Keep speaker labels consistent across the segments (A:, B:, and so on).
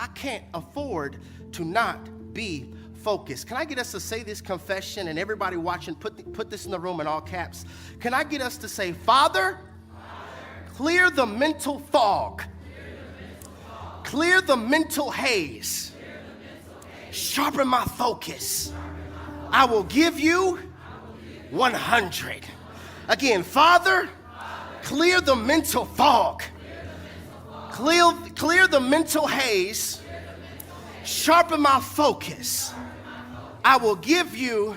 A: I can't afford to not be focused. Can I get us to say this confession, and everybody watching, put this in the room in all caps. Can I get us to say, Father, clear the mental fog, clear the mental haze, sharpen my focus. I will give you 100. Again, Father, clear the mental fog, clear the mental haze, sharpen my focus. I will give you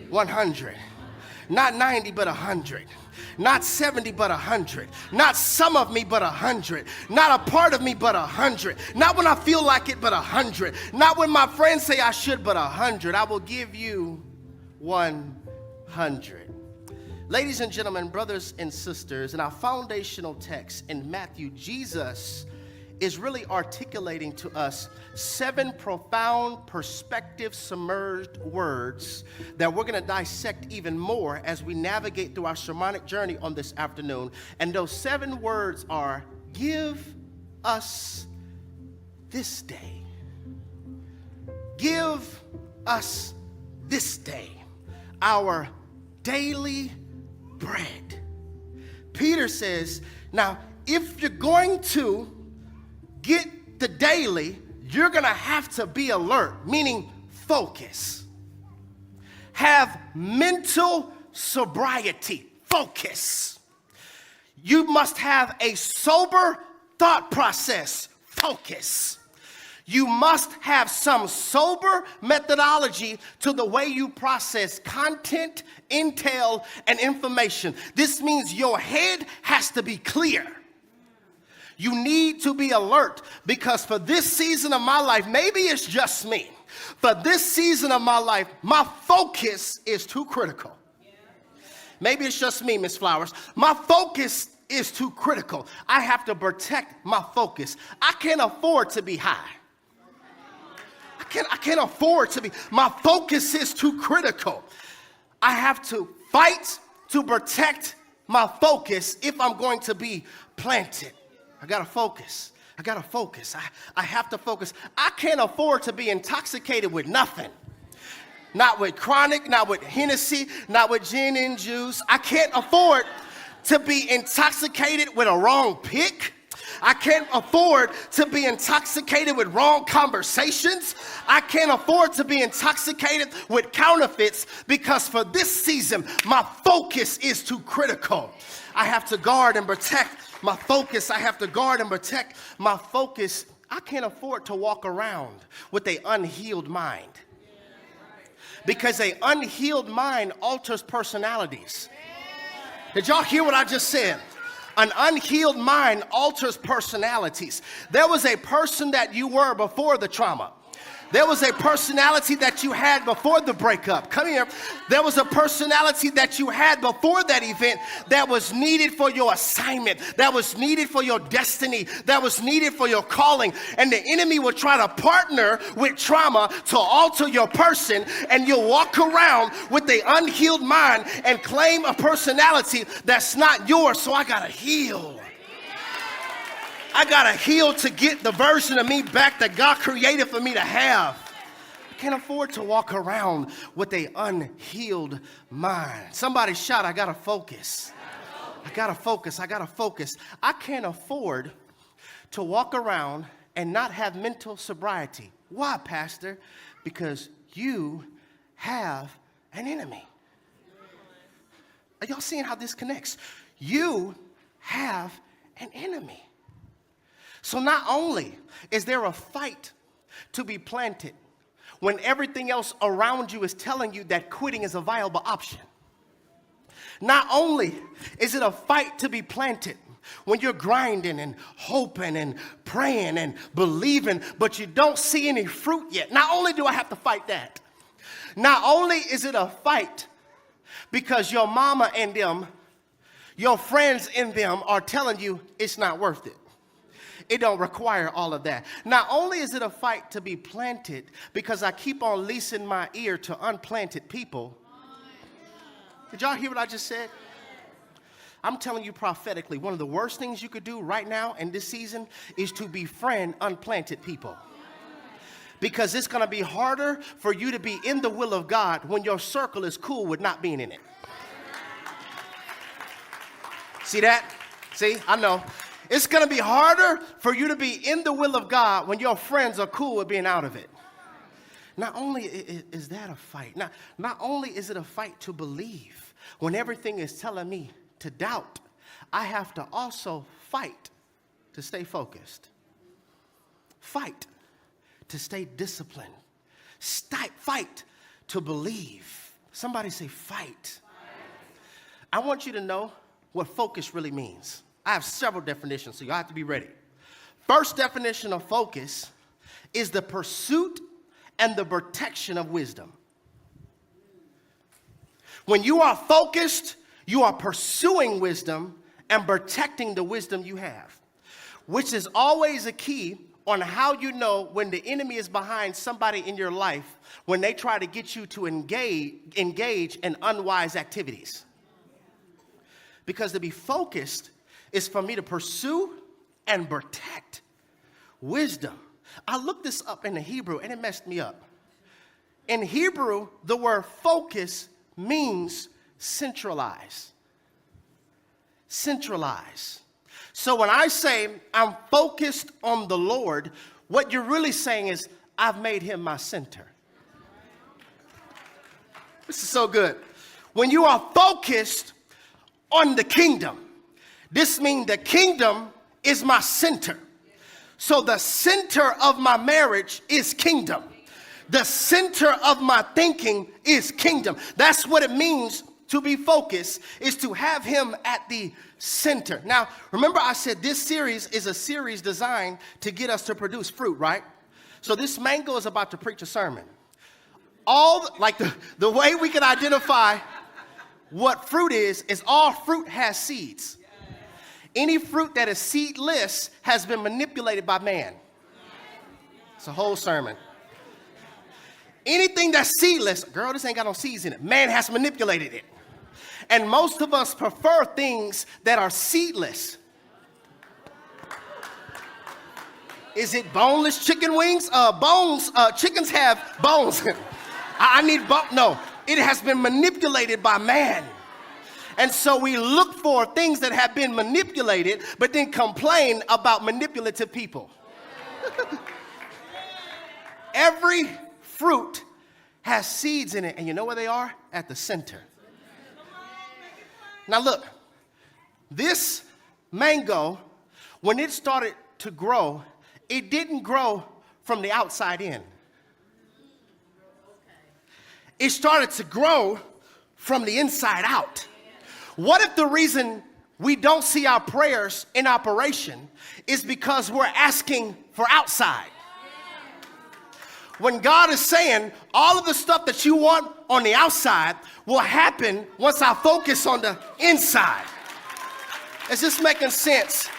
A: 100. Not 90, but 100. Not 70, but 100. Not some of me, but 100. Not a part of me, but 100. Not when I feel like it, but 100. Not when my friends say I should, but 100. I will give you 100. Ladies and gentlemen, brothers and sisters, in our foundational text in Matthew, Jesus is really articulating to us 7 profound, perspective-submerged words that we're going to dissect even more as we navigate through our sermonic journey on this afternoon. And those 7 words are, give us this day. Give us this day our daily bread. Peter says, now, if you're going to get the daily, you're going to have to be alert, meaning focus. Have mental sobriety, focus. You must have a sober thought process, focus. You must have some sober methodology to the way you process content, intel, and information. This means your head has to be clear. You need to be alert, because for this season of my life, maybe it's just me, for this season of my life, my focus is too critical. Maybe it's just me, Miss Flowers. My focus is too critical. I have to protect my focus. I can't afford to be high. I can't afford to be. My focus is too critical. I have to fight to protect my focus if I'm going to be planted. I gotta focus. I have to focus. I can't afford to be intoxicated with nothing. Not with chronic, not with Hennessy, not with gin and juice. I can't afford to be intoxicated with a wrong pick. I can't afford to be intoxicated with wrong conversations. I can't afford to be intoxicated with counterfeits, because for this season, my focus is too critical. I have to guard and protect my focus. I have to guard and protect my focus. I can't afford to walk around with an unhealed mind, because an unhealed mind alters personalities. Did y'all hear what I just said? An unhealed mind alters personalities. There was a person that you were before the trauma. There was a personality that you had before the breakup. Come here. There was a personality that you had before that event that was needed for your assignment, that was needed for your destiny, that was needed for your calling. And the enemy will try to partner with trauma to alter your person, and you'll walk around with an unhealed mind and claim a personality that's not yours. So I got to heal. I gotta heal to get the version of me back that God created for me to have. I can't afford to walk around with an unhealed mind. Somebody shout, I gotta focus. I gotta focus. I can't afford to walk around and not have mental sobriety. Why, Pastor? Because you have an enemy. Are y'all seeing how this connects? You have an enemy. So not only is there a fight to be planted when everything else around you is telling you that quitting is a viable option. Not only is it a fight to be planted when you're grinding and hoping and praying and believing, but you don't see any fruit yet. Not only do I have to fight that, not only is it a fight because your mama and them, your friends and them are telling you it's not worth it. It don't require all of that. Not only is it a fight to be planted because I keep on leasing my ear to unplanted people. Did y'all hear what I just said? I'm telling you prophetically, one of the worst things you could do right now in this season is to befriend unplanted people. Because it's going to be harder for you to be in the will of God when your circle is cool with not being in it. See that? See, I know. It's going to be harder for you to be in the will of God when your friends are cool with being out of it. Not only is that a fight, not only is it a fight to believe when everything is telling me to doubt, I have to also fight to stay focused. Fight to stay disciplined. Fight to believe. Somebody say fight. I want you to know what focus really means. I have several definitions, so you have to be ready. First definition of focus is the pursuit and the protection of wisdom. When you are focused, you are pursuing wisdom and protecting the wisdom you have, which is always a key on how you know when the enemy is behind somebody in your life when they try to get you to engage in unwise activities. Because to be focused is for me to pursue and protect wisdom. I looked this up in the Hebrew and it messed me up. In Hebrew, the word focus means centralize. Centralize. So when I say I'm focused on the Lord, what you're really saying is I've made him my center. This is so good. When you are focused on the kingdom, this means the kingdom is my center. So the center of my marriage is kingdom. The center of my thinking is kingdom. That's what it means to be focused, is to have him at the center. Now, remember I said this series is a series designed to get us to produce fruit, right? So this mango is about to preach a sermon. The way we can identify what fruit is all fruit has seeds. Any fruit that is seedless has been manipulated by man. It's a whole sermon. Anything that's seedless, girl, this ain't got no seeds in it. Man has manipulated it. And most of us prefer things that are seedless. Is it boneless chicken wings? Chickens have bones. I need bone. No, it has been manipulated by man. And so we look for things that have been manipulated, but then complain about manipulative people. Every fruit has seeds in it, and you know where they are? At the center. Now look, this mango, when it started to grow, it didn't grow from the outside in. It started to grow from the inside out. What if the reason we don't see our prayers in operation is because we're asking for outside? When God is saying all of the stuff that you want on the outside will happen once I focus on the inside. Is this making sense?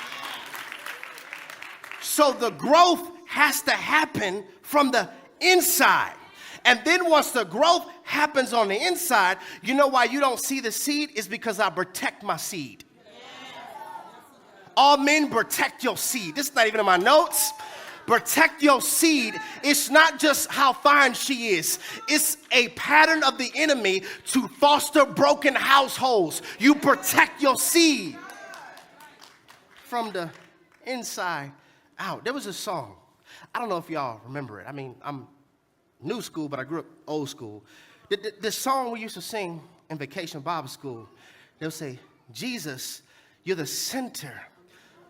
A: So the growth has to happen from the inside. And then once the growth happens on the inside, you know why you don't see the seed? Is because I protect my seed. All men protect your seed. This is not even in my notes. Protect your seed. It's not just how fine she is. It's a pattern of the enemy to foster broken households. You protect your seed from the inside out. There was a song. I don't know if y'all remember it. I mean, I'm new school, but I grew up old school. The song we used to sing in Vacation Bible School, they'll say, Jesus, you're the center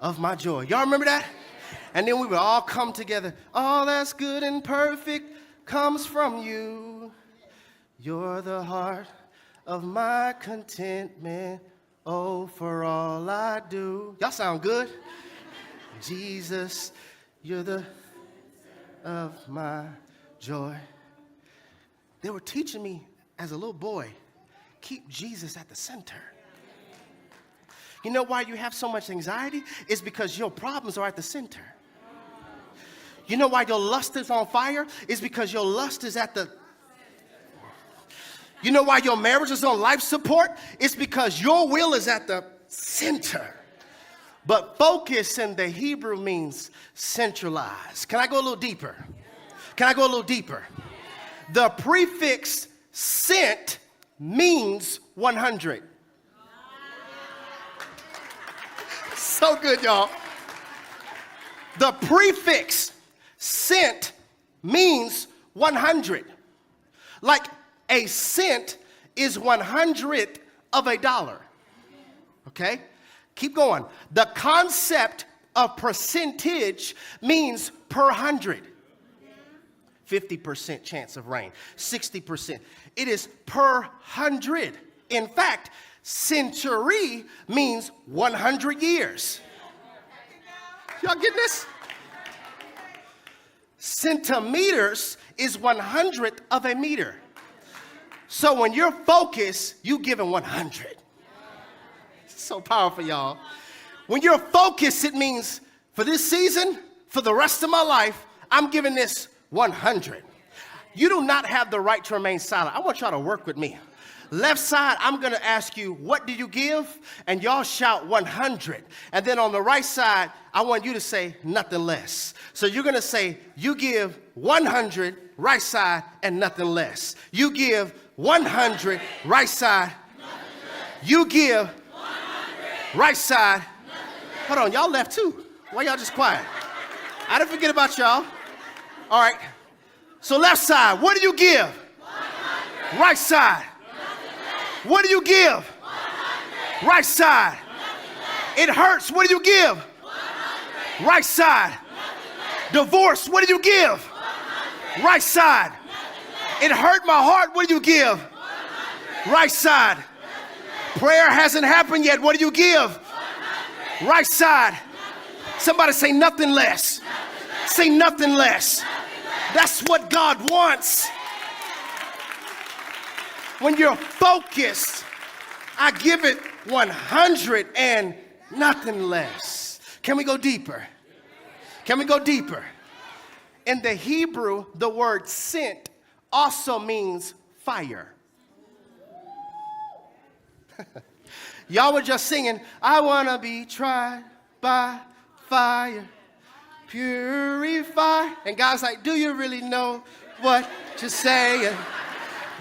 A: of my joy. Y'all remember that? And then we would all come together. All that's good and perfect comes from you. You're the heart of my contentment. Oh, for all I do. Y'all sound good. Jesus, you're the of my joy. They were teaching me as a little boy, keep Jesus at the center. You know why you have so much anxiety? It's because your problems are at the center. You know why your lust is on fire? It's because your lust is at the... You know why your marriage is on life support? It's because your will is at the center. But focus in the Hebrew means centralized. Can I go a little deeper? Can I go a little deeper? The prefix cent means 100. So good, y'all. The prefix cent means 100. Like a cent is 100th of a dollar. Okay? Keep going. The concept of percentage means per 100. 50% chance of rain, 60%. It is per 100. In fact, century means 100 years. Y'all getting this? Centimeters is 100th of a meter. So when you're focused, you giving 100. It's so powerful, y'all. When you're focused, it means for this season, for the rest of my life, I'm giving this 100. You do not have the right to remain silent. I want y'all to work with me. Left side, I'm going to ask you, what do you give? And y'all shout 100. And then on the right side, I want you to say nothing less. So you're going to say, you give 100, right side, and nothing less. You give 100, right side. You give 100, right side. Hold on, y'all left too. Why y'all just quiet? I didn't forget about y'all. All right. So left side, what do you give? 100. Right side. What do you give? 100. Right side. It hurts. What do you give? 100. Right side. Divorce. What do you give? 100. Right side. It hurt my heart. What do you give? 100. Right side. Prayer hasn't happened yet. What do you give? 100. Right side. Somebody say nothing less. Say nothing less. That's what God wants. When you're focused, I give it 100 and nothing less. Can we go deeper? Can we go deeper? In the Hebrew, the word sent also means fire. Y'all were just singing, I want to be tried by fire. Purify. And God's like, do you really know what you're saying?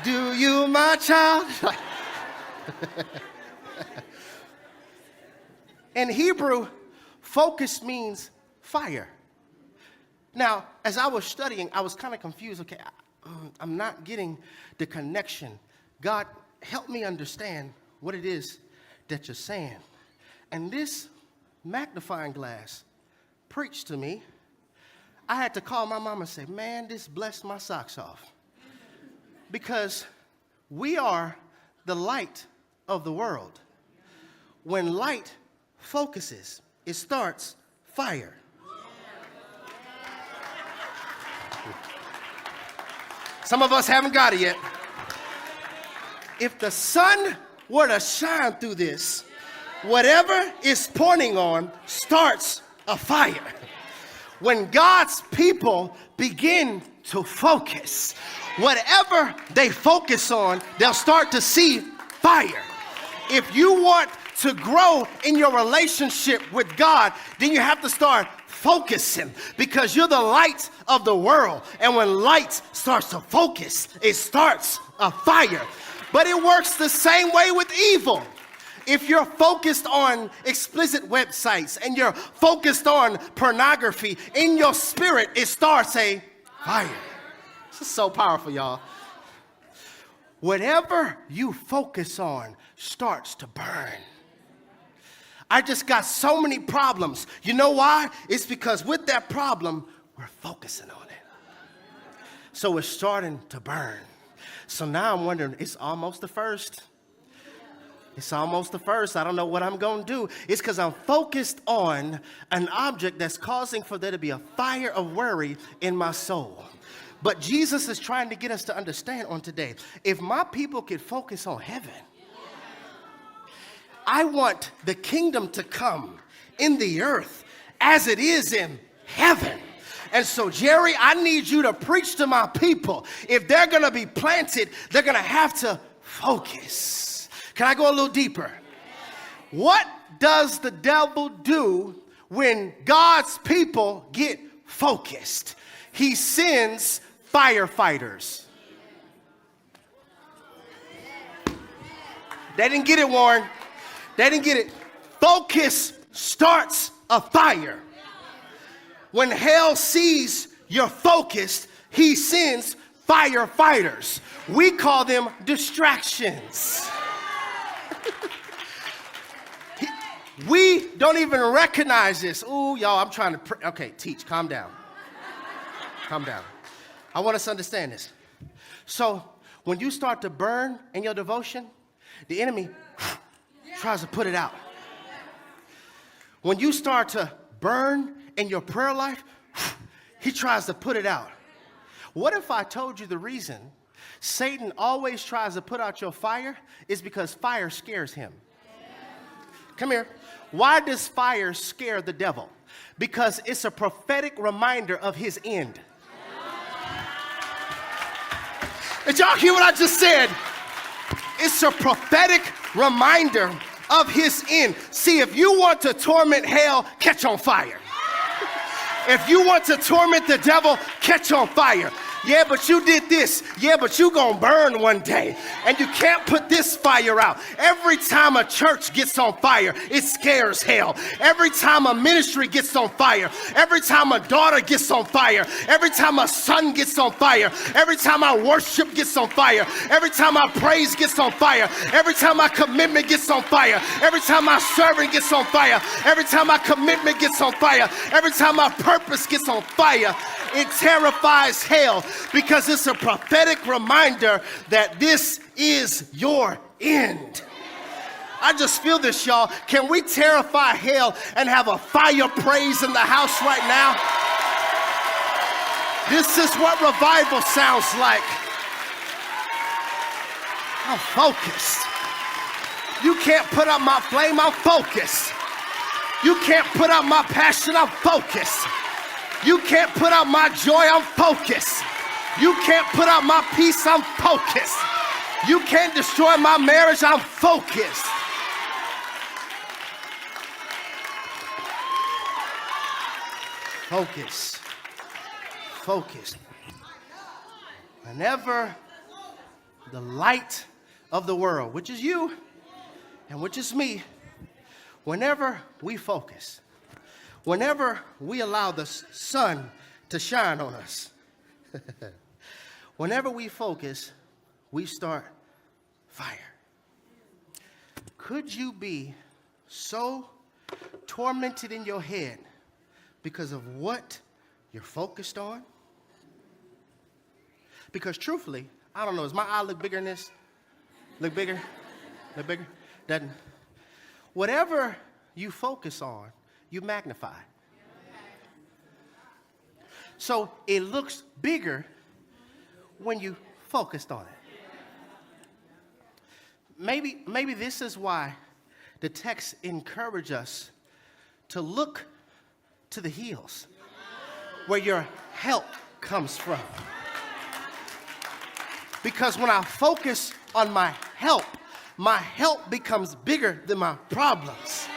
A: Do you, my child? In Hebrew, focus means fire. Now, as I was studying, I was kind of confused. Okay, I'm not getting the connection. God, help me understand what it is that you're saying. And this magnifying glass preached to me. I had to call my mom and say, man, this blessed my socks off. Because we are the light of the world. When light focuses, it starts fire. Some of us haven't got it yet. If the sun were to shine through this, whatever it's pointing on starts a fire. When God's people begin to focus, whatever they focus on, they'll start to see fire. If you want to grow in your relationship with God, then you have to start focusing, because you're the light of the world. And when light starts to focus, it starts a fire. But it works the same way with evil. If you're focused on explicit websites and you're focused on pornography, in your spirit, it starts a fire. This is so powerful, y'all. Whatever you focus on starts to burn. I just got so many problems. You know why? It's because with that problem, we're focusing on it. So it's starting to burn. So now I'm wondering, it's almost the first. It's almost the first. I don't know what I'm going to do. It's because I'm focused on an object that's causing for there to be a fire of worry in my soul. But Jesus is trying to get us to understand on today, if my people could focus on heaven, I want the kingdom to come in the earth as it is in heaven. And so, Jerry, I need you to preach to my people. If they're going to be planted, they're going to have to focus. Can I go a little deeper? What does the devil do when God's people get focused? He sends firefighters. They didn't get it, Warren. They didn't get it. Focus starts a fire. When hell sees you're focused, he sends firefighters. We call them distractions. We don't even recognize this. Ooh, y'all, I'm trying to okay, teach, calm down. Calm down. I want us to understand this. So when you start to burn in your devotion, the enemy tries to put it out. When you start to burn in your prayer life, he tries to put it out. What if I told you the reason Satan always tries to put out your fire is because fire scares him? Come here. Why does fire scare the devil? Because it's a prophetic reminder of his end. Did y'all hear what I just said? It's a prophetic reminder of his end. See, if you want to torment hell, catch on fire. If you want to torment the devil, catch on fire. Yeah, but you did this. Yeah, but you gonna burn one day. And you can't put this fire out. Every time a church gets on fire, it scares hell. Every time a ministry gets on fire, every time a daughter gets on fire, every time a son gets on fire, every time our worship gets on fire, every time our praise gets on fire, every time our commitment gets on fire, every time our serving gets on fire, every time our commitment gets on fire, every time our purpose gets on fire, it terrifies hell because it's a prophetic reminder that this is your end. I just feel this, y'all. Can we terrify hell and have a fire praise in the house right now? This is what revival sounds like. I'm focused. You can't put out my flame, I'm focused. You can't put out my passion, I'm focused. You can't put out my joy, I'm focused. You can't put out my peace, I'm focused. You can't destroy my marriage, I'm focused. Focus. Focus. Whenever the light of the world, which is you and which is me, whenever we focus, whenever we allow the sun to shine on us, whenever we focus, we start fire. Could you be so tormented in your head because of what you're focused on? Because truthfully, I don't know, does my eye look bigger than this? Look bigger? Look bigger? Doesn't? Whatever you focus on, you magnify. So it looks bigger when you focused on it. Maybe this is why the text encourages us to look to the hills where your help comes from. Because when I focus on my help becomes bigger than my problems.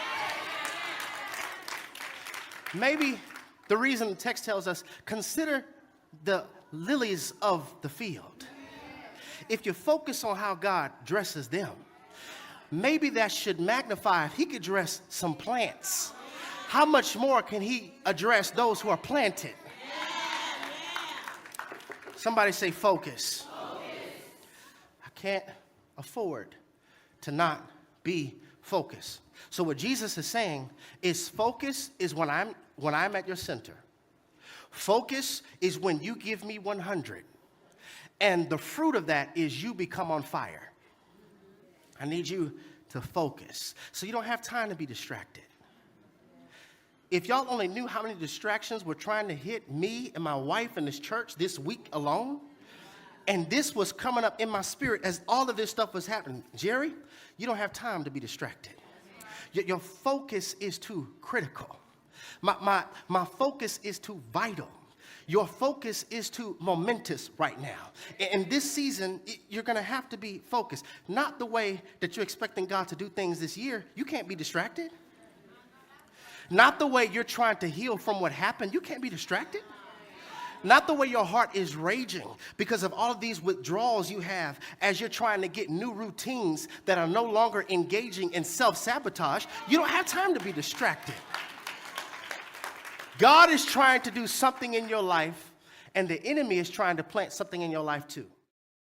A: Maybe the reason the text tells us, consider the lilies of the field. If you focus on how God dresses them, maybe that should magnify if he could dress some plants. How much more can he address those who are planted? Somebody say focus. I can't afford to not be focused. So what Jesus is saying is focus is when I'm at your center. Focus is when you give me 100. And the fruit of that is you become on fire. I need you to focus. So you don't have time to be distracted. If y'all only knew how many distractions were trying to hit me and my wife in this church this week alone, and this was coming up in my spirit as all of this stuff was happening. Jerry, you don't have time to be distracted. Your focus is too critical. My focus is too vital. Your focus is too momentous right now. In this season, you're going to have to be focused. Not the way that you're expecting God to do things this year. You can't be distracted. Not the way you're trying to heal from what happened. You can't be distracted. Not the way your heart is raging because of all of these withdrawals you have as you're trying to get new routines that are no longer engaging in self-sabotage. You don't have time to be distracted. God is trying to do something in your life, and the enemy is trying to plant something in your life too.